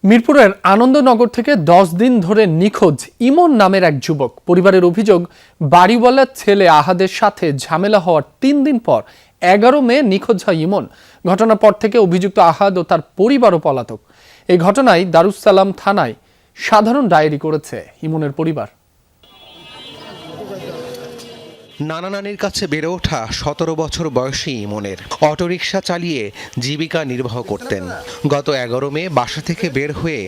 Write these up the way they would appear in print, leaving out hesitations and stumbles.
মিরপুরের আনন্দনগর থেকে 10 দিন ধরে নিখোঁজ ইমন নামের এক যুবক। পরিবারের অভিযোগ, বাড়িওয়ালার ছেলে আহাদের সাথে ঝামেলা হওয়ার 3 দিন পর 11 মে নিখোঁজ হয় ইমন। ঘটনার পর থেকে অভিযুক্ত আহাদ ও তার পরিবারও পলাতক। এই ঘটনায় দারুস সালাম থানায় সাধারণ ডায়েরি করেছে ইমনের পরিবার। নানা নানির কাছে বেড়ে ওঠা 17 বছর বয়সী ইমনের। অটোরিকশা চালিয়ে জীবিকা নির্বাহ করতেন। গত 11 মে বাসা থেকে বের হয়ে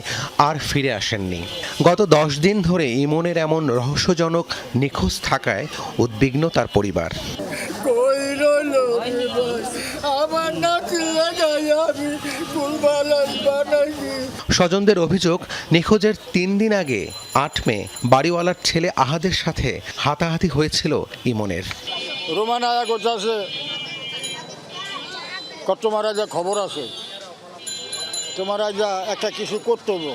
আর ফিরে আসেননি। গত 10 দিন ধরে ইমনের এমন রহস্যজনক নিখোঁজ থাকায় উদ্বিগ্ন তার পরিবার। স্বজনদের অভিযোগ, নিখোঁজের 3 দিন আগে 8 মে বাড়িওয়ালার ছেলে আহাদের সাথে হাতাহাতি হয়েছিল ইমনের। রোমান আয়া করতে আছে, তোমার যা খবর আছে, তোমার যা একটা কিছু করতে হবো,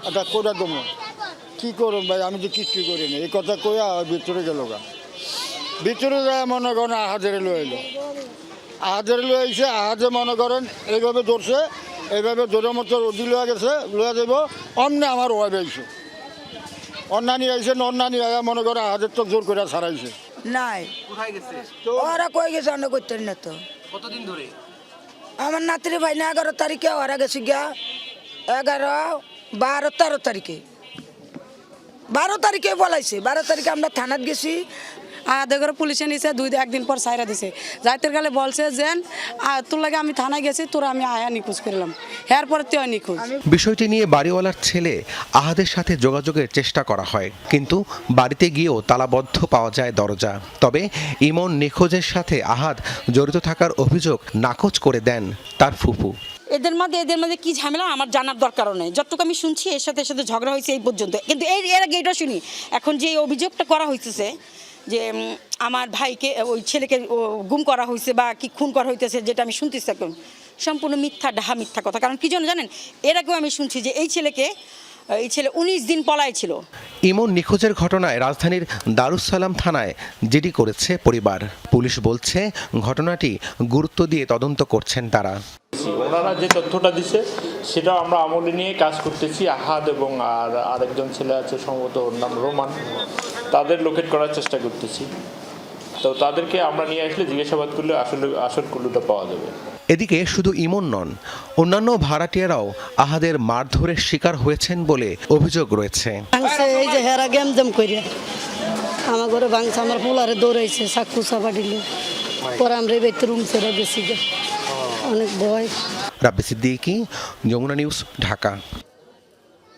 একটা করে দেবো। কী করুন ভাই, আমি তো কিচ্ছু করিনি। এই কথা কইয়া ভিতরে গেল গা। ভিতরে যায় মনে করেন আহাজারে লয়ে এলো। আহাজারে লয়ে এসে আহাজে মনে করেন এইভাবে ধরছে, এইভাবে ধরে মতো রোদি লয়ে গেছে, লয়ে যাব অন্য আমার ওয়াইফ আইছে, অন্যানি আইছে, অন্যানি আয়া মনে করে আহাজের তো জোর করে ছাড়াইছে। নাই কোথায় গেছে ওরা, কই গেছে আমরা করতেন না তো। কতদিন ধরে? আমার নাতির ভাই না 11 তারিখে ওরা গেছে গিয়া 11, 12, 13 তারিখে, 12 তারিখে বলাইছে। 12 তারিখে আমরা থানাত গেছি। দেখো পুলিশে নিছে, একদিন পর সাইরা দিছে। যাইতে গেলে বলছে যে তোর লাগে আমি থানায় গেছি, তোরা আমি আয়া নিখোঁজ করলাম। এরপরে তুই নিখোঁজ। বিষয়টি নিয়ে বাড়িওয়ালার ছেলে আহাদের সাথে যোগাযোগের চেষ্টা করা হয়, কিন্তু বাড়িতে গিয়েও তালাবদ্ধ পাওয়া যায় দরজা। তবে ইমন নিখোঁজের সাথে আহাদ জড়িত থাকার অভিযোগ নাকচ করে দেন তার ফুফু। এদের মধ্যে কি ঝামেলা আমার জানার দরকারও নেই। যতটুকু আমি শুনছি এর সাথে ঝগড়া হয়েছে এই পর্যন্ত, কিন্তু এর আগে এটা শুনি। এখন যে অভিযোগটা করা হইতেছে যে আমার ভাইকে, ওই ছেলেকে গুম করা হয়েছে বা কি খুন করা হইতেছে, যেটা আমি শুনতেছি এখন সম্পূর্ণ মিথ্যা, ডাহা মিথ্যা কথা। কারণ কি জানেন, এর আগেও আমি শুনছি যে এই ছেলে 19 দিন পলায় ছিল। ইমন নিখোঁজের ঘটনায় রাজধানীর দারুস সালাম থানায় জিডি করেছে পরিবার। পুলিশ বলছে, ঘটনাটি গুরুত্ব দিয়ে তদন্ত করছেন তারা। ওনারা যে তথ্যটা দিচ্ছে সেটা আমরা আমলে নিয়ে কাজ করতেছি। আহাদ এবং আরেকজন ছেলে আছে, সম্ভবত ওর নাম রোমান, তাদের লোকেট করার চেষ্টা করতেছি। তো তাদেরকে আমরা নিয়ে আসলে জিজ্ঞাসাবাদ করলে আসল কুলুটা পাওয়া যাবে। এদিকে শুধু ইমন নন, অন্যান্য ভাড়াটিয়ারাও আহাদের মারধরের শিকার হয়েছেন বলে অভিযোগ রয়েছে। এই যে হেরা গেম জেম করিয়া আমার ঘরে ভাঙছে, আমার পোলারে দৌড়াইছে, চাকু চাপা দিল, পরে আমরা রুম ছেড়ে গেছি। অনেক ভয়। রাব্বি সিদ্দিকী, যমুনা নিউজ, ঢাকা।